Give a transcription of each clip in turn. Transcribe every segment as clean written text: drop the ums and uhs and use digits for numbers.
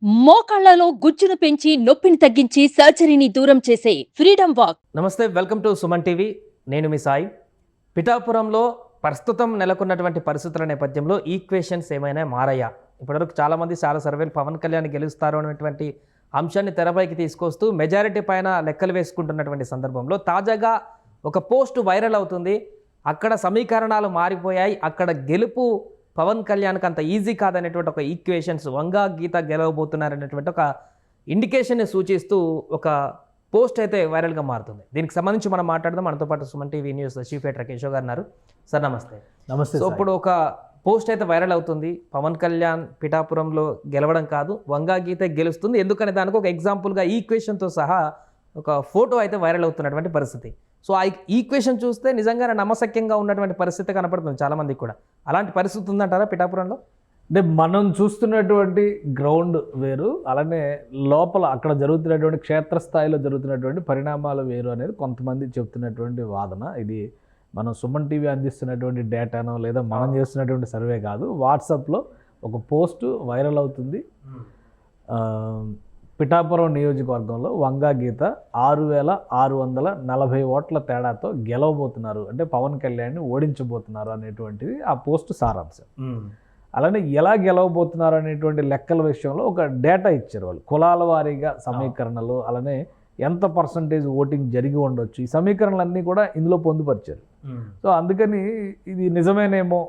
మోకాళ్లలో గుజ్జును పెంచి నొప్పిని తగ్గించి సర్జరీని దూరం చేసే ఫ్రీడమ్ వాక్. నమస్తే, వెల్కమ్ టు సుమన్ టీవీ. నేను మీ సాయి. పిఠాపురంలో ప్రస్తుతం నెలకొన్నటువంటి పరిస్థితుల నేపథ్యంలో ఈక్వేషన్స్ ఏమైనా మారాయా? ఇప్పటివరకు చాలామంది చాలా సర్వేలు పవన్ కళ్యాణ్ గెలుస్తారు అనేటువంటి అంశాన్ని తెరపైకి తీసుకొస్తూ మెజారిటీ పైన లెక్కలు వేసుకుంటున్నటువంటి సందర్భంలో తాజాగా ఒక పోస్ట్ వైరల్ అవుతుంది. అక్కడ సమీకరణాలు మారిపోయాయి. అక్కడ గెలుపు పవన్ కళ్యాణ్కి అంత ఈజీ కాదనేటువంటి ఒక ఈక్వేషన్స్, వంగా గీత గెలవబోతున్నారనేటువంటి ఒక ఇండికేషన్ని సూచిస్తూ ఒక పోస్ట్ అయితే వైరల్గా మారుతుంది. దీనికి సంబంధించి మనం మాట్లాడదాం. మనతో పాటు Suman TV news chief editor Keshav గారు ఉన్నారు. సార్ నమస్తే. నమస్తే. సో ఇప్పుడు ఒక పోస్ట్ అయితే వైరల్ అవుతుంది. పవన్ కళ్యాణ్ పిఠాపురంలో గెలవడం కాదు, వంగా గీత గెలుస్తుంది. ఎందుకనే దానికి ఒక ఎగ్జాంపుల్గా ఈక్వేషన్తో సహా ఒక ఫోటో అయితే వైరల్ అవుతున్నటువంటి పరిస్థితి. సో ఆ ఈక్వేషన్ చూస్తే నిజంగానే నమ్మశక్యంగా ఉన్నటువంటి పరిస్థితి కనపడుతుంది చాలామందికి కూడా. అలాంటి పరిస్థితి ఉందంటారా పిఠాపురంలో? అంటే మనం చూస్తున్నటువంటి గ్రౌండ్ వేరు, అలానే లోపల అక్కడ జరుగుతున్నటువంటి క్షేత్రస్థాయిలో జరుగుతున్నటువంటి పరిణామాలు వేరు అనేది కొంతమంది చెప్తున్నటువంటి వాదన. ఇది మనం సుమన్ టీవీ అందిస్తున్నటువంటి డేటానో లేదా మనం చేస్తున్నటువంటి సర్వే కాదు. వాట్సాప్లో ఒక పోస్టు వైరల్ అవుతుంది. పిఠాపురం నియోజకవర్గంలో వంగా గీత 6,640 ఓట్ల తేడాతో గెలవబోతున్నారు, అంటే పవన్ కళ్యాణ్ని ఓడించబోతున్నారు అనేటువంటిది ఆ పోస్టు సారాంశం. అలానే ఎలా గెలవబోతున్నారు అనేటువంటి లెక్కల విషయంలో ఒక డేటా ఇచ్చారు వాళ్ళు. కులాల వారీగా సమీకరణలు, అలానే ఎంత పర్సంటేజ్ ఓటింగ్ జరిగి ఉండొచ్చు, ఈ సమీకరణలన్నీ కూడా ఇందులో పొందుపరిచారు. సో అందుకని ఇది నిజమేనేమో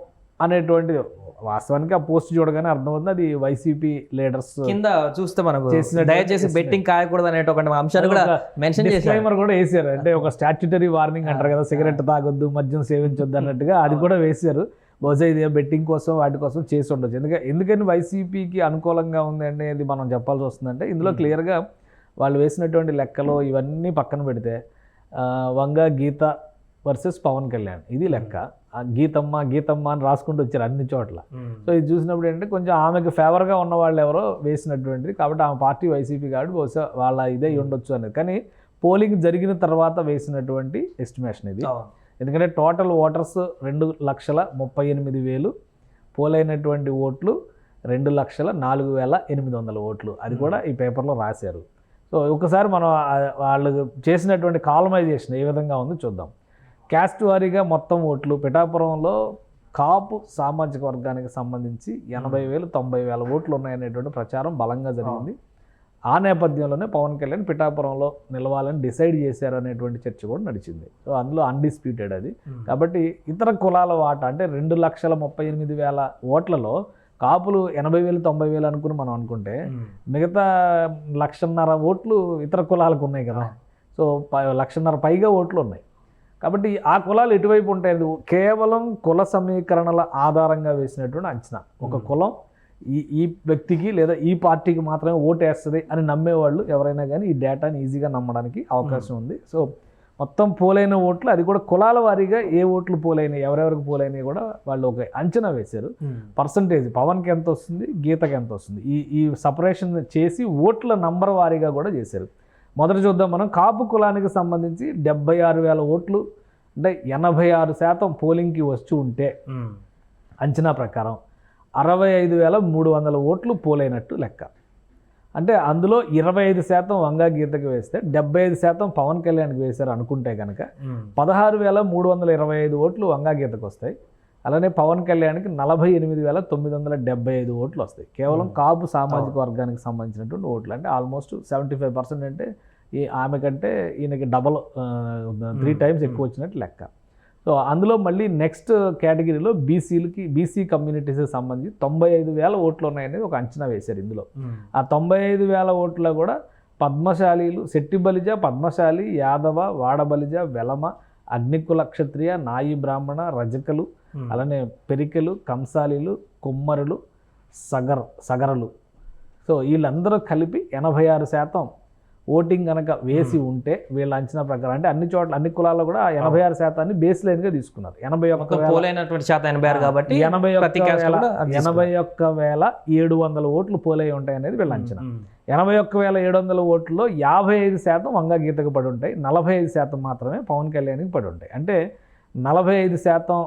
అనేటువంటిది వాస్తవానికి ఆ పోస్ట్ చూడగానే అర్థమవుతుంది. అది వైసీపీ లీడర్స్ కింద చూస్తే మనకు దయచేసి బెట్టింగ్ కాయకూడదు అనే ఒక అంశాన్ని కూడా మెన్షన్ చేశారు, కూడా వేసారు. అంటే ఒక స్టాట్యుటరీ వార్నింగ్ అంటారు కదా, సిగరెట్ తాగొద్దు, మద్యం సేవించొద్దు అన్నట్టుగా అది కూడా వేశారు. బహుశా ఇది బెట్టింగ్ కోసం వాటి కోసం చేసి ఉండొచ్చు. ఎందుకని వైసీపీకి అనుకూలంగా ఉంది అనేది మనం చెప్పాల్సి వస్తుందంటే ఇందులో క్లియర్గా వాళ్ళు వేసినటువంటి లెక్కలు ఇవన్నీ పక్కన పెడితే వంగా గీత వర్సెస్ పవన్ కళ్యాణ్ ఇది లెక్క. గీతమ్మ గీతమ్మ అని రాసుకుంటూ వచ్చారు అన్ని చోట్ల. సో ఇది చూసినప్పుడు ఏంటంటే కొంచెం ఆమెకు ఫేవర్గా ఉన్న వాళ్ళు ఎవరో వేసినటువంటిది, కాబట్టి ఆమె పార్టీ వైసీపీ కాబట్టి బహుశా వాళ్ళ ఇదే ఉండొచ్చు అనేది. కానీ పోలింగ్ జరిగిన తర్వాత వేసినటువంటి ఎస్టిమేషన్ ఇది. ఎందుకంటే టోటల్ ఓటర్స్ 2,38,000, పోలైనటువంటి ఓట్లు 2,04,800 ఓట్లు. అది కూడా ఈ పేపర్లో రాశారు. సో ఒకసారి మనం వాళ్ళు చేసినటువంటి కాలమైజేషన్ ఏ విధంగా ఉందో చూద్దాం. క్యాస్ట్ వారీగా మొత్తం ఓట్లు పిఠాపురంలో కాపు సామాజిక వర్గానికి సంబంధించి 80,000, 90,000 ఓట్లు ఉన్నాయనేటువంటి ప్రచారం బలంగా జరిగింది. ఆ నేపథ్యంలోనే పవన్ కళ్యాణ్ పిఠాపురంలో నిలవాలని డిసైడ్ చేశారు అనేటువంటి చర్చ కూడా నడిచింది. సో అందులో అన్డిస్ప్యూటెడ్ అది. కాబట్టి ఇతర కులాల వాటా అంటే 2,38,000 ఓట్లలో కాపులు 80,000, 90,000 అనుకుని మనం అనుకుంటే మిగతా 1,50,000 ఓట్లు ఇతర కులాలకు ఉన్నాయి కదా. సో 1,50,000 పైగా ఓట్లు ఉన్నాయి. కాబట్టి ఆ కులాలు ఎటువైపు ఉంటాయి? కేవలం కుల సమీకరణల ఆధారంగా వేసినటువంటి అంచనా. ఒక కులం ఈ వ్యక్తికి లేదా ఈ పార్టీకి మాత్రమే ఓటు వేస్తుంది అని నమ్మేవాళ్ళు ఎవరైనా కానీ ఈ డేటాని ఈజీగా నమ్మడానికి అవకాశం ఉంది. సో మొత్తం పోలైన ఓట్లు, అది కూడా కులాల వారీగా ఏ ఓట్లు పోలైనవి, ఎవరెవరికి పోలైనవి కూడా వాళ్ళు ఒక అంచనా వేశారు. పర్సంటేజ్ పవన్కి ఎంత వస్తుంది, గీతకి ఎంత వస్తుంది, ఈ సపరేషన్ చేసి ఓట్ల నంబర్ వారీగా కూడా చేశారు. మొదట చూద్దాం మనం. కాపు కులానికి సంబంధించి 76,000 ఓట్లు, అంటే 86% పోలింగ్కి వచ్చి ఉంటే అంచనా ప్రకారం 65,300 ఓట్లు పోలైనట్టు లెక్క. అంటే అందులో 25% వంగా గీతకి వేస్తే 75% పవన్ కళ్యాణ్కి వేశారు అనుకుంటే కనుక 16,325 ఓట్లు వంగా గీతకు వస్తాయి. అలానే పవన్ కళ్యాణ్కి 48,975 ఓట్లు వస్తాయి. కేవలం కాపు సామాజిక వర్గానికి సంబంధించినటువంటి ఓట్లు. అంటే ఆల్మోస్ట్ 75% అంటే ఆమె కంటే ఈయనకి డబల్ 3 times ఎక్కువ వచ్చినట్టు లెక్క. సో అందులో మళ్ళీ నెక్స్ట్ కేటగిరీలో బీసీ కమ్యూనిటీస్కి సంబంధించి 95,000 ఓట్లు ఉన్నాయనేది ఒక అంచనా వేశారు ఇందులో. ఆ 95,000 ఓట్లలో కూడా పద్మశాలీలు, శెట్టి బలిజ, పద్మశాలి, యాదవ, వాడబలిజ, వెలమ, అగ్నికుల క్షత్రియ, నాయి బ్రాహ్మణ, రజకలు, అలానే పెరికలు, కంసాలీలు, కుమ్మరులు, సగరలు. సో వీళ్ళందరూ కలిపి 86% ఓటింగ్ కనుక వేసి ఉంటే వీళ్ళ అంచనా ప్రకారం, అంటే అన్ని చోట్ల అన్ని కులాల్లో కూడా 86% బేస్ లైన్గా తీసుకున్నారు. 81,700 ఓట్లు పోలై ఉంటాయి అనేది వీళ్ళ అంచనా. 81,700 ఓట్లలో 55% వంగా గీతకు పడి ఉంటాయి, 45% మాత్రమే పవన్ కళ్యాణ్కి పడి ఉంటాయి. అంటే 45%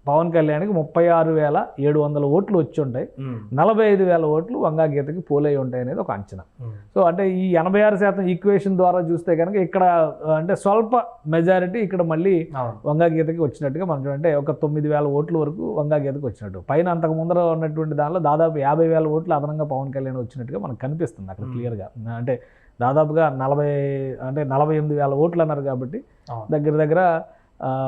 పవన్ కళ్యాణ్కి 36,700 ఓట్లు వచ్చి ఉంటాయి, 45,000 ఓట్లు వంగా గీతకి పోలై ఉంటాయి అనేది ఒక అంచనా. సో అంటే ఈ 86% ఈక్వేషన్ ద్వారా చూస్తే కనుక ఇక్కడ అంటే స్వల్ప మెజారిటీ ఇక్కడ మళ్ళీ వంగా గీతకి వచ్చినట్టుగా మనం చూడంటే ఒక 9,000 ఓట్ల వరకు వంగా గీతకి వచ్చినట్టు, పైన అంతకు ముందర ఉన్నటువంటి దానిలో దాదాపు 50,000 ఓట్లు అదనంగా పవన్ కళ్యాణ్ వచ్చినట్టుగా మనకు కనిపిస్తుంది అక్కడ క్లియర్గా. అంటే దాదాపుగా 48,000 ఓట్లు అన్నారు కాబట్టి దగ్గర దగ్గర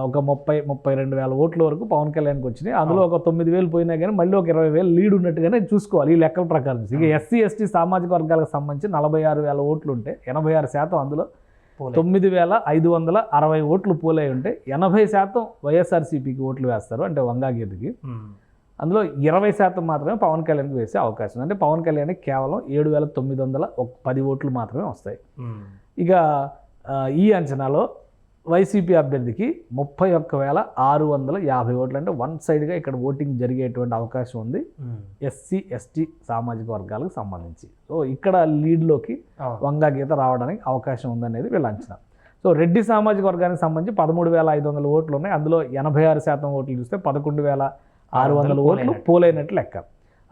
ఒక 32,000 ఓట్ల వరకు పవన్ కళ్యాణ్కి వచ్చినాయి. అందులో ఒక 9,000 పోయినా కానీ మళ్ళీ ఒక 20,000 లీడ్ ఉన్నట్టుగానే చూసుకోవాలి ఈ లెక్కల ప్రకారం. ఇక ఎస్సీ ఎస్టీ సామాజిక వర్గాలకు సంబంధించి 46,000 ఓట్లు ఉంటే 86% అందులో 9,560 ఓట్లు పోలై ఉంటే 80% వైఎస్ఆర్సీపీకి ఓట్లు వేస్తారు అంటే వంగా గీతకి. అందులో 20% మాత్రమే పవన్ కళ్యాణ్కి వేసే అవకాశం ఉంది. అంటే పవన్ కళ్యాణ్కి కేవలం 7,910 ఓట్లు మాత్రమే వస్తాయి. ఇక ఈ అంచనాలో వైసీపీ అభ్యర్థికి 31,650 ఓట్లు, అంటే వన్ సైడ్గా ఇక్కడ ఓటింగ్ జరిగేటువంటి అవకాశం ఉంది ఎస్సీ ఎస్టీ సామాజిక వర్గాలకు సంబంధించి. సో ఇక్కడ లీడ్లోకి వంగా గీత రావడానికి అవకాశం ఉందనేది వీళ్ళ అంచనా. సో రెడ్డి సామాజిక వర్గానికి సంబంధించి 13,500 ఓట్లు ఉన్నాయి. అందులో 86% ఓట్లు చూస్తే 11,600 ఓట్లు పోలైనట్లు లెక్క.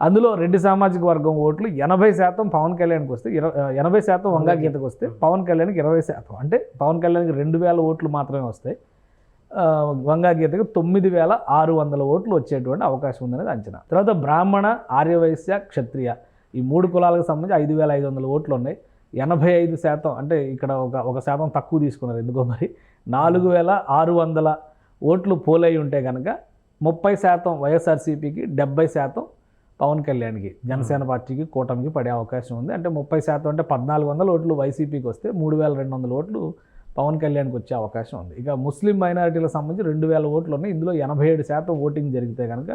అందులో రెడ్డి సామాజిక వర్గం ఓట్లు 80% పవన్ కళ్యాణ్కి వస్తే 80% వంగా గీతకు వస్తే పవన్ కళ్యాణ్కి 20%, అంటే పవన్ కళ్యాణ్కి 2,000 ఓట్లు మాత్రమే వస్తాయి, వంగా గీతకు 9,600 ఓట్లు వచ్చేటువంటి అవకాశం ఉందనేది అంచనా. తర్వాత బ్రాహ్మణ ఆర్యవైశ్య క్షత్రియ ఈ 3 కులాలకు సంబంధించి 5,500 ఓట్లు ఉన్నాయి. 85%, అంటే ఇక్కడ ఒక శాతం తక్కువ తీసుకున్నారు ఎందుకో మరి, 4,600 ఓట్లు పోలై ఉంటే కనుక 30% వైఎస్ఆర్సీపీకి, 70% పవన్ కళ్యాణ్కి, జనసేన పార్టీకి, కూటమికి పడే అవకాశం ఉంది. అంటే 30% అంటే 1,400 ఓట్లు వైసీపీకి వస్తే 3,200 ఓట్లు పవన్ కళ్యాణ్కి వచ్చే అవకాశం ఉంది. ఇక ముస్లిం మైనారిటీలకు సంబంధించి 2,000 ఓట్లు ఉన్నాయి. ఇందులో 87% ఓటింగ్ జరిగితే కనుక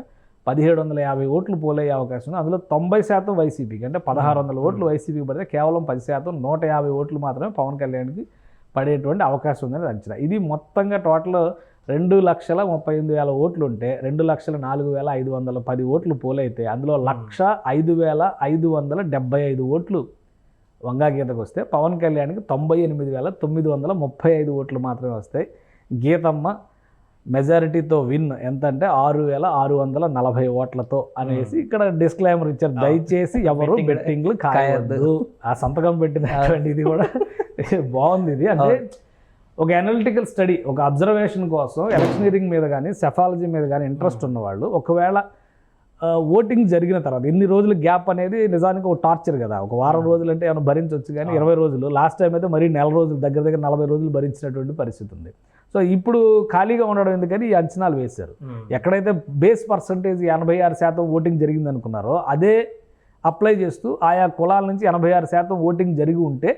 1,750 ఓట్లు పోలయ్యే అవకాశం ఉంది. అందులో 90% వైసీపీకి, అంటే 1,600 ఓట్లు వైసీపీకి పడితే కేవలం 10%, 150 ఓట్లు మాత్రమే పవన్ కళ్యాణ్కి పడేటువంటి అవకాశం ఉందని అంచనా. ఇది మొత్తంగా టోటల్ 2,38,000 ఓట్లు ఉంటే 2,04,510 ఓట్లు పోలైతే అందులో 1,05,575 ఓట్లు వంగా గీతకు వస్తే పవన్ కళ్యాణ్కి 98,935 ఓట్లు మాత్రమే వస్తాయి. గీతమ్మ మెజారిటీతో విన్ ఎంత అంటే 6,640 ఓట్లతో అనేసి ఇక్కడ డిస్క్లైమర్ ఇచ్చారు. దయచేసి ఎవరు బెట్టింగ్లు కాయద్దు. ఆ సంతకం పెట్టినటువంటి ఇది కూడా బాగుంది. ఇది అంటే ఒక అనలిటికల్ స్టడీ, ఒక అబ్జర్వేషన్ కోసం ఎలక్షనీరింగ్ మీద కానీ సెఫాలజీ మీద కానీ ఇంట్రెస్ట్ ఉన్నవాళ్ళు ఒకవేళ ఓటింగ్ జరిగిన తర్వాత ఇన్ని రోజులు గ్యాప్ అనేది నిజానికి ఒక టార్చర్ కదా. ఒక వారం రోజులు అంటే ఏమైనా భరించవచ్చు, కానీ 20 రోజులు, లాస్ట్ టైం అయితే మరీ 4 రోజులు, దగ్గర 40 రోజులు భరించినటువంటి పరిస్థితి ఉంది. సో ఇప్పుడు ఖాళీగా ఉండడం ఎందుకని ఈ అంచనాలు వేశారు. ఎక్కడైతే బేస్ పర్సంటేజ్ 86% ఓటింగ్ జరిగింది అనుకున్నారో అదే అప్లై చేస్తూ ఆయా కులాల నుంచి 86% ఓటింగ్ జరిగి ఉంటే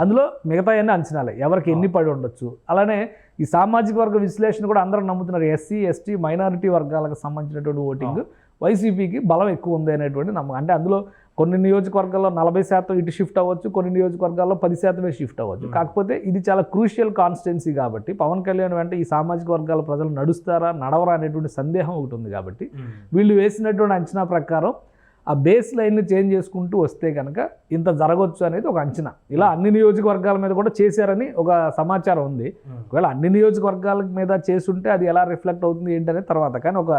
అందులో మిగతా అన్ని అంచనాలే ఎవరికి ఎన్ని పడి ఉండొచ్చు. అలానే ఈ సామాజిక వర్గ విశ్లేషణ కూడా అందరూ నమ్ముతున్నారు. ఎస్సీ ఎస్టీ మైనారిటీ వర్గాలకు సంబంధించినటువంటి ఓటింగ్ వైసీపీకి బలం ఎక్కువ ఉంది అనేటువంటి నమ్మకం. అంటే అందులో కొన్ని నియోజకవర్గాల్లో 40% ఇటు షిఫ్ట్ అవ్వచ్చు, కొన్ని నియోజకవర్గాల్లో 10% షిఫ్ట్ అవ్వచ్చు. కాకపోతే ఇది చాలా క్రూషియల్ కాన్స్టిట్యున్సీ కాబట్టి పవన్ కళ్యాణ్ వెంట ఈ సామాజిక వర్గాల ప్రజలు నడుస్తారా నడవరా అనేటువంటి సందేహం ఒకటి ఉంది. కాబట్టి వీళ్ళు వేసినటువంటి అంచనా ప్రకారం ఆ బేస్ లైన్ని చేంజ్ చేసుకుంటూ వస్తే కనుక ఇంత జరగవచ్చు అనేది ఒక అంచనా. ఇలా అన్ని నియోజకవర్గాల మీద కూడా చేశారని ఒక సమాచారం ఉంది. ఒకవేళ అన్ని నియోజకవర్గాల మీద చేసుంటే అది ఎలా రిఫ్లెక్ట్ అవుతుంది ఏంటనేది తర్వాత. కానీ ఒక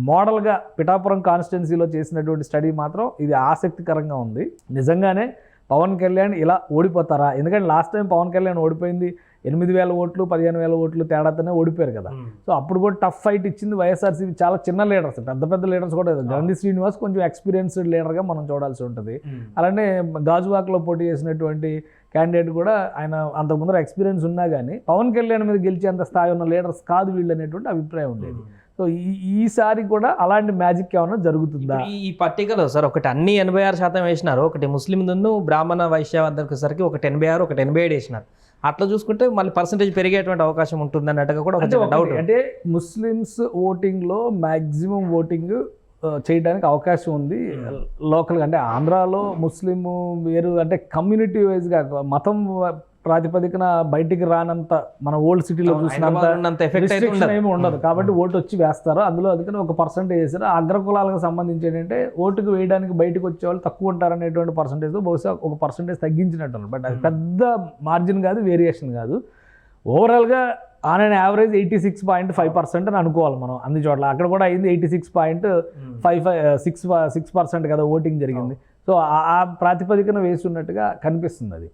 మోడల్గా పిఠాపురం కాన్స్టిట్యున్సీలో చేసినటువంటి స్టడీ మాత్రం ఇది ఆసక్తికరంగా ఉంది. నిజంగానే పవన్ కళ్యాణ్ ఇలా ఓడిపోతారా? ఎందుకంటే లాస్ట్ టైం పవన్ కళ్యాణ్ ఓడిపోయింది 8,000 ఓట్లు 15,000 ఓట్లు తేడాతోనే ఓడిపోయారు కదా. సో అప్పుడు కూడా టఫ్ ఫైట్ ఇచ్చింది వైఎస్ఆర్సీపీ. చాలా చిన్న లీడర్స్, పెద్ద లీడర్స్ కూడా గంధి శ్రీనివాస్ కొంచెం ఎక్స్పీరియన్స్డ్ లీడర్గా మనం చూడాల్సి ఉంటుంది. అలానే గాజువాకలో పోటీ చేసినటువంటి క్యాండిడేట్ కూడా ఆయన అంతకుముందర ఎక్స్పీరియన్స్ ఉన్నా కానీ పవన్ కళ్యాణ్ మీద గెలిచేంత స్థాయి ఉన్న లీడర్స్ కాదు వీళ్ళు అనేటువంటి అభిప్రాయం ఉండేది. సో ఈసారి కూడా అలాంటి మ్యాజిక్ ఏమైనా జరుగుతుందా? ఈ పట్టికలో సార్ ఒకటి అన్ని 86% వేసినారు, ఒకటి ముస్లిం దున్ను బ్రాహ్మణ వైశ్య వచ్చేసరికి ఒకటి 86 ఒకటి 87 వేసినారు. అట్లా చూసుకుంటే మళ్ళీ పర్సంటేజ్ పెరిగేటువంటి అవకాశం ఉంటుంది అన్నట్టుగా కూడా ఒక డౌట్. అంటే ముస్లిమ్స్ ఓటింగ్లో మ్యాక్సిమం ఓటింగ్ చేయడానికి అవకాశం ఉంది లోకల్గా. అంటే ఆంధ్రాలో ముస్లిం వేరు, అంటే కమ్యూనిటీ వైజ్గా మతం ప్రాతిపదికన బయటికి రానంత మన ఓల్డ్ సిటీలో చూసినంత రిస్ట్రిక్షన్ ఏమి ఉండదు. కాబట్టి ఓటు వచ్చి వేస్తారు. అందులో అందుకని ఒక పర్సంటేజ్ వేసారు. అగ్రకులాలకు సంబంధించి ఏంటంటే ఓటుకు వేయడానికి బయటకు వచ్చే వాళ్ళు తక్కువ ఉంటారనేటువంటి పర్సంటేజ్ బహుశా ఒక పర్సంటేజ్ తగ్గించినట్టు. బట్ అది పెద్ద మార్జిన్ కాదు, వేరియేషన్ కాదు. ఓవరాల్గా ఆన్ అండ్ యావరేజ్ 86.5% అని అనుకోవాలి మనం అన్ని చోట్ల. అక్కడ కూడా అయింది 86.6% కదా ఓటింగ్ జరిగింది. సో ఆ ప్రాతిపదికన వేసి ఉన్నట్టుగా కనిపిస్తుంది. అది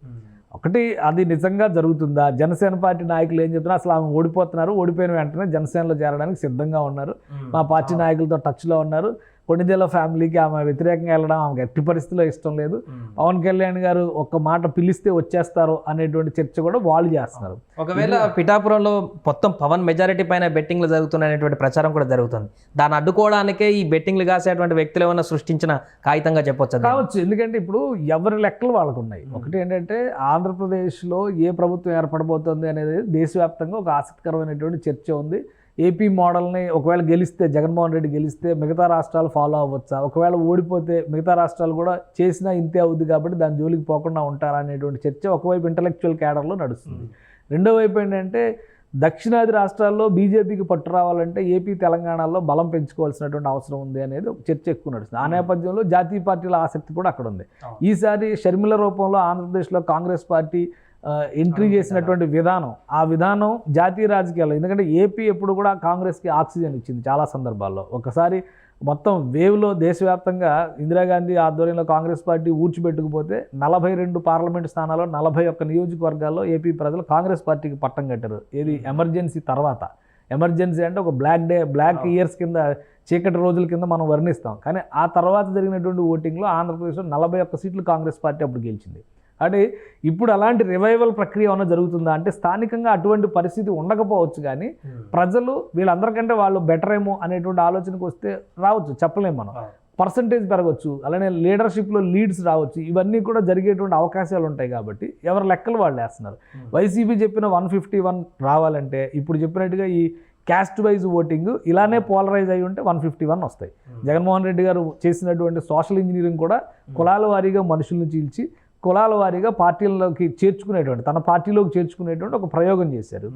ఒకటి, అది నిజంగా జరుగుతుందా? జనసేన పార్టీ నాయకులు ఏం చెప్తున్నారు, అసలు ఆమె ఓడిపోతున్నారు, ఓడిపోయిన వెంటనే జనసేనలో చేరడానికి సిద్ధంగా ఉన్నారు, మా పార్టీ నాయకులతో టచ్లో ఉన్నారు, కొణిదెల ఫ్యామిలీకి ఆమె వ్యతిరేకంగా వెళ్ళడం ఆమెకు ఎట్టి పరిస్థితిలో ఇష్టం లేదు, పవన్ కళ్యాణ్ గారు ఒక్క మాట పిలిస్తే వచ్చేస్తారు అనేటువంటి చర్చ కూడా వాళ్ళు చేస్తున్నారు. ఒకవేళ పిఠాపురంలో మొత్తం పవన్ మెజారిటీ పైన బెట్టింగ్లు జరుగుతున్నాయనేటువంటి ప్రచారం కూడా జరుగుతుంది. దాన్ని అడ్డుకోవడానికే ఈ బెట్టింగ్లు కాసేటువంటి వ్యక్తులు ఏమైనా సృష్టించిన కాగితంగా చెప్పొచ్చు కావచ్చు. ఎందుకంటే ఇప్పుడు ఎవరి లెక్కలు వాళ్ళకు ఉన్నాయి. ఒకటి ఏంటంటే ఆంధ్రప్రదేశ్లో ఏ ప్రభుత్వం ఏర్పడబోతుంది అనేది దేశవ్యాప్తంగా ఒక ఆసక్తికరమైనటువంటి చర్చ ఉంది. ఏపీ మోడల్ని ఒకవేళ గెలిస్తే, జగన్మోహన్ రెడ్డి గెలిస్తే మిగతా రాష్ట్రాలు ఫాలో అవ్వచ్చా, ఒకవేళ ఓడిపోతే మిగతా రాష్ట్రాలు కూడా చేసినా ఇంతే అవుద్ది కాబట్టి దాని జోలికి పోకుండా ఉంటారా అనేటువంటి చర్చ ఒకవైపు ఇంటలెక్చువల్ క్యాడర్లో నడుస్తుంది. రెండో వైపు ఏంటంటే దక్షిణాది రాష్ట్రాల్లో బీజేపీకి పట్టు రావాలంటే ఏపీ తెలంగాణలో బలం పెంచుకోవాల్సినటువంటి అవసరం ఉంది అనేది ఒక చర్చ ఎక్కువ నడుస్తుంది. ఆ నేపథ్యంలో జాతీయ పార్టీల ఆసక్తి కూడా అక్కడ ఉంది. ఈసారి షర్మిల రూపంలో ఆంధ్రప్రదేశ్లో కాంగ్రెస్ పార్టీ ఎంట్రీ చేసినటువంటి విధానం, ఆ విధానం జాతీయ రాజకీయాల్లో, ఎందుకంటే ఏపీ ఎప్పుడు కూడా కాంగ్రెస్కి ఆక్సిజన్ ఇచ్చింది చాలా సందర్భాల్లో. ఒకసారి మొత్తం వేవ్లో దేశవ్యాప్తంగా ఇందిరాగాంధీ ఆధ్వర్యంలో కాంగ్రెస్ పార్టీ ఊడ్చిపెట్టుకుపోతే 42 పార్లమెంటు స్థానాల్లో 41 నియోజకవర్గాల్లో ఏపీ ప్రజలు కాంగ్రెస్ పార్టీకి పట్టం కట్టారు. ఏది ఎమర్జెన్సీ తర్వాత. ఎమర్జెన్సీ అంటే ఒక బ్లాక్ ఇయర్స్ కింద, చీకటి రోజుల కింద మనం వర్ణిస్తాం. కానీ ఆ తర్వాత జరిగినటువంటి ఓటింగ్లో ఆంధ్రప్రదేశ్లో 41 సీట్లు కాంగ్రెస్ పార్టీ అప్పుడు గెలిచింది. అంటే ఇప్పుడు అలాంటి రివైవల్ ప్రక్రియ ఏమైనా జరుగుతుందా అంటే స్థానికంగా అటువంటి పరిస్థితి ఉండకపోవచ్చు, కానీ ప్రజలు వీళ్ళందరికంటే వాళ్ళు బెటర్ ఏమో అనేటువంటి ఆలోచనకు వస్తే రావచ్చు, చెప్పలేము మనం. పర్సంటేజ్ పెరగవచ్చు, అలానే లీడర్షిప్లో లీడ్స్ రావచ్చు, ఇవన్నీ కూడా జరిగేటువంటి అవకాశాలు ఉంటాయి. కాబట్టి ఎవరి లెక్కలు వాళ్ళు వేస్తున్నారు. వైసీపీ చెప్పిన 151 రావాలంటే ఇప్పుడు చెప్పినట్టుగా ఈ క్యాస్ట్ వైజ్ ఓటింగ్ ఇలానే పోలరైజ్ అయి ఉంటే 151 వస్తాయి. జగన్మోహన్ రెడ్డి గారు చేసినటువంటి సోషల్ ఇంజనీరింగ్ కూడా కులాల వారీగా మనుషులను చీల్చి కులాల వారీగా పార్టీల్లోకి చేర్చుకునేటువంటి, తన పార్టీలోకి చేర్చుకునేటువంటి ఒక ప్రయోగం చేశారు.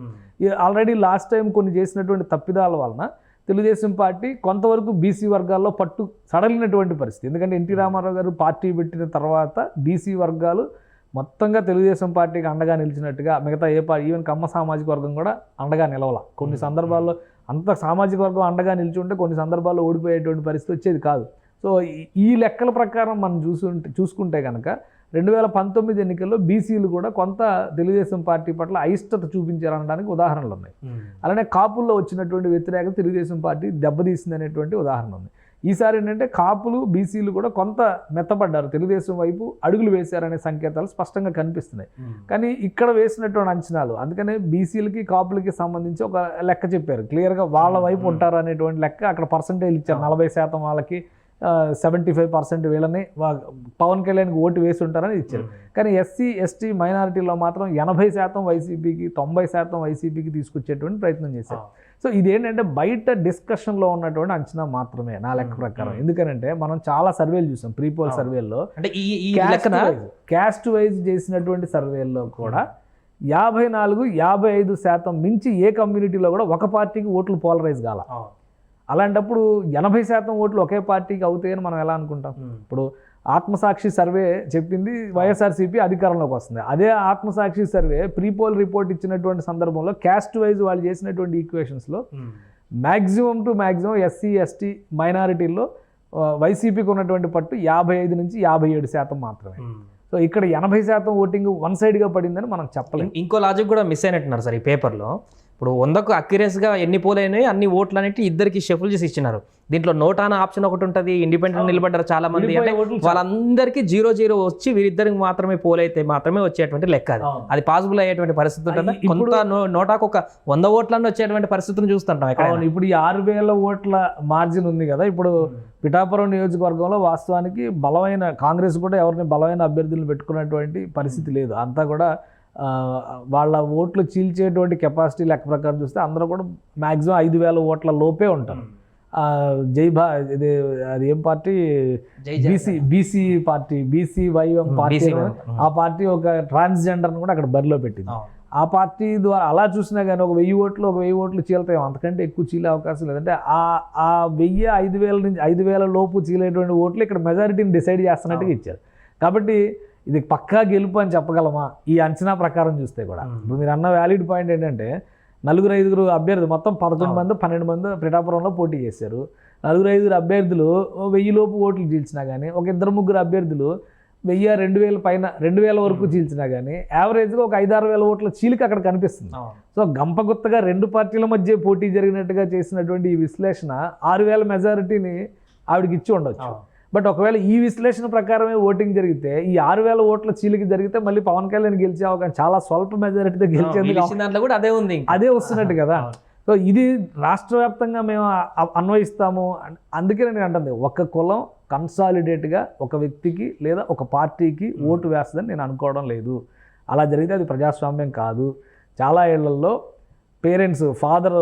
ఆల్రెడీ లాస్ట్ టైం కొన్ని చేసినటువంటి తప్పిదాల వలన తెలుగుదేశం పార్టీ కొంతవరకు బీసీ వర్గాల్లో పట్టు సడలినటువంటి పరిస్థితి. ఎందుకంటే ఎన్టీ రామారావు గారు పార్టీ పెట్టిన తర్వాత బీసీ వర్గాలు మొత్తంగా తెలుగుదేశం పార్టీకి అండగా నిలిచినట్టుగా మిగతా ఏ పార్టీ, ఈవెన్ కమ్మ సామాజిక వర్గం కూడా అండగా నిలవాల. కొన్ని సందర్భాల్లో అంత సామాజిక వర్గం అండగా నిలిచి ఉంటే కొన్ని సందర్భాల్లో ఓడిపోయేటువంటి పరిస్థితి వచ్చేది కాదు. సో ఈ లెక్కల ప్రకారం మనం చూసుకుంటే కనుక 2019 ఎన్నికల్లో బీసీలు కూడా కొంత తెలుగుదేశం పార్టీ పట్ల అయిష్టత చూపించారనడానికి ఉదాహరణలు ఉన్నాయి. అలానే కాపుల్లో వచ్చినటువంటి వ్యతిరేకత తెలుగుదేశం పార్టీ దెబ్బతీసింది అనేటువంటి ఉదాహరణ ఉంది. ఈసారి ఏంటంటే కాపులు బీసీలు కూడా కొంత మెత్తపడ్డారు, తెలుగుదేశం వైపు అడుగులు వేశారనే సంకేతాలు స్పష్టంగా కనిపిస్తున్నాయి. కానీ ఇక్కడ వేసినటువంటి అంచనాలు, అందుకనే బీసీలకి కాపులకి సంబంధించి ఒక లెక్క చెప్పారు, క్లియర్గా వాళ్ళ వైపు ఉంటారు అనేటువంటి లెక్క అక్కడ పర్సంటేజ్ ఇచ్చారు. 40% వాళ్ళకి, 75% వీళ్ళని పవన్ కళ్యాణ్కి ఓటు వేసి ఉంటారని ఇచ్చారు. కానీ ఎస్సీ ఎస్టీ మైనారిటీలో మాత్రం 80% వైసీపీకి, 90% వైసీపీకి తీసుకొచ్చేటువంటి ప్రయత్నం చేశారు. సో ఇదేంటంటే బయట డిస్కషన్లో ఉన్నటువంటి అంచనా మాత్రమే నా లెక్క ప్రకారం. ఎందుకంటే మనం చాలా సర్వేలు చూసాం, ప్రీపోల్ సర్వేల్లో, క్యాస్ట్ వైజ్ చేసినటువంటి సర్వేల్లో కూడా 54-55% మించి ఏ కమ్యూనిటీలో కూడా ఒక పార్టీకి ఓట్లు పోలరైజ్ కాల. అలాంటప్పుడు 80% ఓట్లు ఒకే పార్టీకి అవుతాయని మనం ఎలా అనుకుంటాం? ఇప్పుడు ఆత్మసాక్షి సర్వే చెప్పింది వైఎస్ఆర్సీపీ అధికారంలోకి వస్తుంది. అదే ఆత్మసాక్షి సర్వే ప్రీపోల్ రిపోర్ట్ ఇచ్చినటువంటి సందర్భంలో క్యాస్ట్ వైజ్ వాళ్ళు చేసినటువంటి ఈక్వేషన్స్లో maximum to maximum SC ST మైనారిటీల్లో వైసీపీకి ఉన్నటువంటి పట్టు 55-57% మాత్రమే. సో ఇక్కడ 80% ఓటింగ్ వన్ సైడ్గా పడిందని మనం చెప్పలేం. ఇంకో లాజిక్ కూడా మిస్ అయినట్టున్నారు సార్ ఈ పేపర్లో. ఇప్పుడు 100కు అక్యురేస్గా ఎన్ని పోల్ అయినాయి అన్ని ఓట్లు అనేవి ఇద్దరికి షఫుల్ చేసి ఇచ్చినారు. దీంట్లో నోటాన ఆప్షన్ ఒకటి ఉంటుంది, ఇండిపెండెంట్ నిలబడ్డారు చాలా మంది, అంటే వాళ్ళందరికీ 0-0 వచ్చి వీరిద్దరికి మాత్రమే పోల్ అయితే మాత్రమే వచ్చేటువంటి లెక్క. అది పాసిబుల్ అయ్యేటువంటి పరిస్థితి ఉంటుంది. కొంత నోటాకు ఒక 100 ఓట్లన్నీ వచ్చేటువంటి పరిస్థితిని చూస్తుంటాం ఇక్కడ. ఇప్పుడు ఈ 6,000 ఓట్ల మార్జిన్ ఉంది కదా, ఇప్పుడు పిఠాపురం నియోజకవర్గంలో వాస్తవానికి బలమైన కాంగ్రెస్ కూడా ఎవరిని బలమైన అభ్యర్థులను పెట్టుకున్నటువంటి పరిస్థితి లేదు. అంతా కూడా వాళ్ళ ఓట్లు చీల్చేటువంటి కెపాసిటీ లెక్క ప్రకారం చూస్తే అందరూ కూడా మ్యాక్సిమం 5,000 ఓట్ల లోపే ఉంటారు. ఇది అది ఏం party, BC party, BCYM party, ఆ పార్టీ ఒక ట్రాన్స్జెండర్ని కూడా అక్కడ బరిలో పెట్టింది. ఆ పార్టీ ద్వారా అలా చూసినా కానీ ఒక 1000 ఓట్లు చీలతాయి, అంతకంటే ఎక్కువ చీలే అవకాశం లేదంటే ఆ 1000 5,000 నుంచి 5,000 లోపు చీలేటువంటి ఓట్లు ఇక్కడ మెజారిటీని డిసైడ్ చేస్తున్నట్టుగా ఇచ్చారు. కాబట్టి ఇది పక్కా గెలుపు అని చెప్పగలమా ఈ అంచనా ప్రకారం చూస్తే కూడా? ఇప్పుడు మీరు అన్న వ్యాలిడ్ పాయింట్ ఏంటంటే 4-5 అభ్యర్థులు మొత్తం 11 మంది 12 మంది పిఠాపురంలో పోటీ చేశారు. 4-5 అభ్యర్థులు 1000 లోపు ఓట్లు చీల్చినా కానీ, ఒక 2-3 అభ్యర్థులు 1000-2000 పైన 2000 వరకు చీల్చినా కానీ యావరేజ్గా ఒక 5-6 వేల ఓట్ల చీలిక అక్కడ కనిపిస్తుంది. సో గంపగుత్తగా 2 పార్టీల మధ్య పోటీ జరిగినట్టుగా చేసినటువంటి ఈ విశ్లేషణ 6000 మెజారిటీని ఆవిడకి ఇచ్చి ఉండొచ్చు. బట్ ఒకవేళ ఈ విశ్లేషణ ప్రకారమే ఓటింగ్ జరిగితే ఈ 6000 ఓట్ల చీలికి జరిగితే మళ్ళీ పవన్ కళ్యాణ్ గెలిచే అవకాశం చాలా స్వల్ప మెజారిటీతో దాంట్లో కూడా అదే ఉంది, అదే వస్తున్నట్టు కదా. సో ఇది రాష్ట్ర వ్యాప్తంగా మేము అన్వయిస్తాము. అందుకే నేను అంటుంది, ఒక కులం కన్సాలిడేట్గా ఒక వ్యక్తికి లేదా ఒక పార్టీకి ఓటు వేస్తుందని నేను అనుకోవడం లేదు. అలా జరిగితే అది ప్రజాస్వామ్యం కాదు. చాలా ఏళ్లలో పేరెంట్స్ ఫాదర్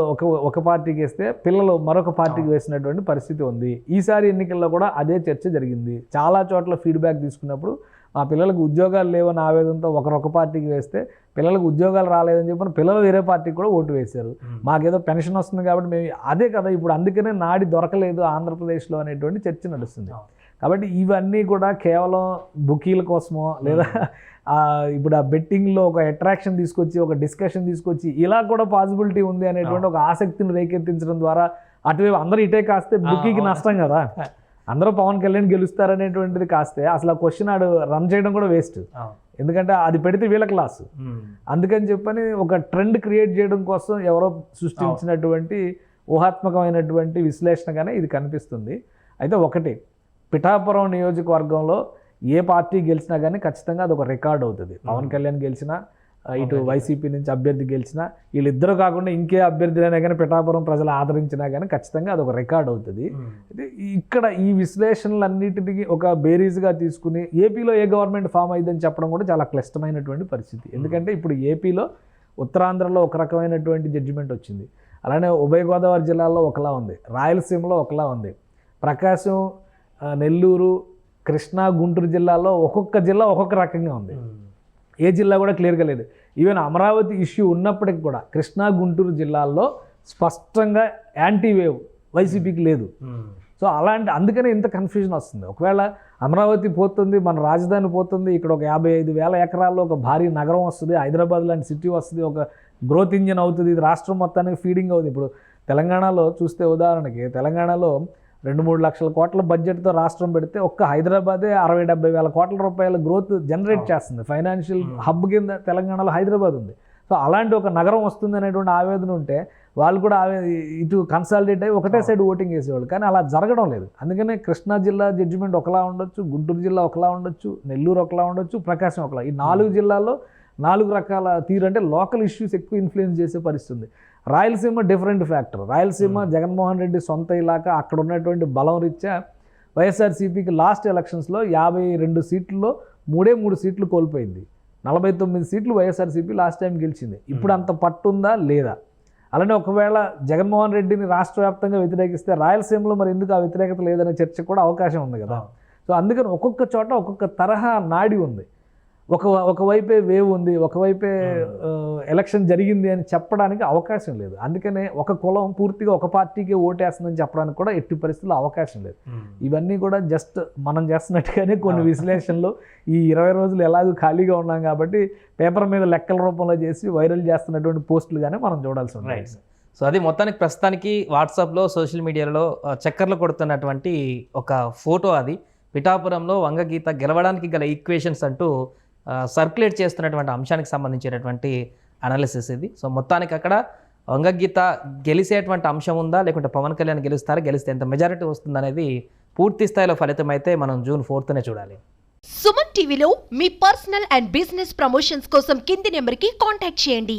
ఒక పార్టీకి వేస్తే పిల్లలు మరొక పార్టీకి వేసినటువంటి పరిస్థితి ఉంది. ఈసారి ఎన్నికల్లో కూడా అదే చర్చ జరిగింది. చాలా చోట్ల ఫీడ్బ్యాక్ తీసుకున్నప్పుడు మా పిల్లలకు ఉద్యోగాలు లేవని ఆవేదనతో ఒకరొక పార్టీకి వేస్తే పిల్లలకు ఉద్యోగాలు రాలేదని చెప్పి పిల్లలు వేరే పార్టీకి కూడా ఓటు వేశారు. మాకేదో పెన్షన్ వస్తుంది కాబట్టి మేము అదే కదా ఇప్పుడు అందుకనే నాడి దొరకలేదు ఆంధ్రప్రదేశ్లో అనేటువంటి చర్చ నడుస్తుంది. కాబట్టి ఇవన్నీ కూడా కేవలం బుకీల కోసమో లేదా ఇప్పుడు ఆ బెట్టింగ్లో ఒక అట్రాక్షన్ తీసుకొచ్చి ఒక డిస్కషన్ తీసుకొచ్చి ఇలా కూడా పాసిబిలిటీ ఉంది అనేటువంటి ఒక ఆసక్తిని రేకెత్తించడం ద్వారా అటువైపు అందరూ ఇటే కాస్తే బుకీకి నష్టం కదా. అందరూ పవన్ కళ్యాణ్ గెలుస్తారనేటువంటిది కాస్తే అసలు ఆ క్వశ్చన్ ఆడు రన్ చేయడం కూడా వేస్ట్. ఎందుకంటే అది పెడితే వీళ్ళ క్లాసు. అందుకని చెప్పని ఒక ట్రెండ్ క్రియేట్ చేయడం కోసం ఎవరో సృష్టించినటువంటి ఊహాత్మకమైనటువంటి విశ్లేషణగానే ఇది కనిపిస్తుంది. అయితే ఒకటి, పిఠాపురం నియోజకవర్గంలో ఏ పార్టీ గెలిచినా కానీ ఖచ్చితంగా అది ఒక రికార్డ్ అవుతుంది. పవన్ కళ్యాణ్ గెలిచినా, ఇటు వైసీపీ నుంచి అభ్యర్థి గెలిచినా, వీళ్ళిద్దరూ కాకుండా ఇంకే అభ్యర్థులైనా కానీ పిఠాపురం ప్రజలు ఆదరించినా కానీ ఖచ్చితంగా అది ఒక రికార్డ్ అవుతుంది. ఇక్కడ ఈ విశ్లేషణలన్నిటికీ ఒక బేరీజ్గా తీసుకుని ఏపీలో ఏ గవర్నమెంట్ ఫామ్ అయ్యిందని చెప్పడం కూడా చాలా క్లిష్టమైనటువంటి పరిస్థితి. ఎందుకంటే ఇప్పుడు ఏపీలో ఉత్తరాంధ్రలో ఒక రకమైనటువంటి జడ్జిమెంట్ వచ్చింది, అలానే ఉభయ గోదావరి జిల్లాల్లో ఒకలా ఉంది, రాయలసీమలో ఒకలా ఉంది, ప్రకాశం, నెల్లూరు, కృష్ణా, గుంటూరు జిల్లాలో ఒక్కొక్క జిల్లా ఒక్కొక్క రకంగా ఉంది. ఏ జిల్లా కూడా క్లియర్గా లేదు. ఈవెన్ అమరావతి ఇష్యూ ఉన్నప్పటికి కూడా కృష్ణా, గుంటూరు జిల్లాల్లో స్పష్టంగా యాంటీ వేవ్ వైసీపీకి లేదు. సో అందుకనే ఇంత కన్ఫ్యూజన్ వస్తుంది. ఒకవేళ అమరావతి పోతుంది, మన రాజధాని పోతుంది, ఇక్కడ ఒక 55,000 ఎకరాల్లో ఒక భారీ నగరం వస్తుంది, హైదరాబాద్ లాంటి సిటీ వస్తుంది, ఒక గ్రోత్ ఇంజిన్ అవుతుంది, ఇది రాష్ట్రం మొత్తానికి ఫీడింగ్ అవుతుంది. ఇప్పుడు తెలంగాణలో చూస్తే ఉదాహరణకి తెలంగాణలో 2-3 లక్షల కోట్ల బడ్జెట్తో రాష్ట్రం పెడితే ఒక్క హైదరాబాదే 60-70 వేల కోట్ల రూపాయల గ్రోత్ జనరేట్ చేస్తుంది. ఫైనాన్షియల్ హబ్ కింద తెలంగాణలో హైదరాబాద్ ఉంది. సో అలాంటి ఒక నగరం వస్తుంది అనేటువంటి ఆవేదన ఉంటే వాళ్ళు కూడా ఇటు కన్సాలిడేట్ అయ్యి ఒకటే సైడ్ ఓటింగ్ వేసేవాళ్ళు. కానీ అలా జరగడం లేదు. అందుకనే కృష్ణా జిల్లా జడ్జిమెంట్ ఒకలా ఉండొచ్చు, గుంటూరు జిల్లా ఒకలా ఉండొచ్చు, నెల్లూరు ఒకలా ఉండొచ్చు, ప్రకాశం ఒకలా. ఈ 4 జిల్లాల్లో 4 రకాల తీరు, అంటే లోకల్ ఇష్యూస్ ఎక్కువ ఇన్ఫ్లుయెన్స్ చేసే పరిస్థితుంది. Rayalaseema different factor. రాయలసీమ జగన్మోహన్ రెడ్డి సొంత ఇలాకా, అక్కడ ఉన్నటువంటి బలం రీత్యా వైఎస్ఆర్సీపీకి లాస్ట్ ఎలక్షన్స్లో 52 సీట్లలో 3 సీట్లు కోల్పోయింది. 49 సీట్లు వైఎస్ఆర్సీపీ లాస్ట్ టైం గెలిచింది. ఇప్పుడు అంత పట్టుందా లేదా? అలానే ఒకవేళ జగన్మోహన్ రెడ్డిని రాష్ట్ర వ్యాప్తంగా వ్యతిరేకిస్తే రాయలసీమలో మరి ఎందుకు ఆ వ్యతిరేకత లేదనే చర్చ కూడా అవకాశం ఉంది కదా. సో అందుకని ఒక్కొక్క చోట ఒక్కొక్క తరహా నాడి ఉంది. ఒకవైపే వేవ్ ఉంది, ఒకవైపే ఎలక్షన్ జరిగింది అని చెప్పడానికి అవకాశం లేదు. అందుకనే ఒక కులం పూర్తిగా ఒక పార్టీకి ఓటేస్తుందని చెప్పడానికి కూడా ఎట్టి పరిస్థితుల్లో అవకాశం లేదు. ఇవన్నీ కూడా జస్ట్ మనం చేస్తున్నట్టుగానే కొన్ని విశ్లేషణలు ఈ 20 రోజులు ఎలాగో ఖాళీగా ఉన్నాం కాబట్టి పేపర్ మీద లెక్కల రూపంలో చేసి వైరల్ చేస్తున్నటువంటి పోస్టులుగానే మనం చూడాల్సి ఉంది. సో అది మొత్తానికి ప్రస్తుతానికి వాట్సాప్లో సోషల్ మీడియాలో చక్కర్లు కొడుతున్నటువంటి ఒక ఫోటో. అది పిఠాపురంలో వంగగీత గెలవడానికి గల ఈక్వేషన్స్ అంటూ సర్క్యులేట్ చేస్తున్నటువంటి అంశానికి సంబంధించినటువంటి అనాలిసిస్ ఇది. సో మొత్తానికి అక్కడ వంగగీత గెలిచేటువంటి అంశం ఉందా, లేకుంటే పవన్ కళ్యాణ్ గెలుస్తారా, గెలిస్తే ఎంత మెజారిటీ వస్తుంది అనేది పూర్తి స్థాయిలో ఫలితం అయితే మనం జూన్ 4నే చూడాలి. సుమన్ టీవీలో మీ పర్సనల్ అండ్ బిజినెస్ ప్రమోషన్స్ కోసం కింది నెంబర్కి కాంటాక్ట్ చేయండి.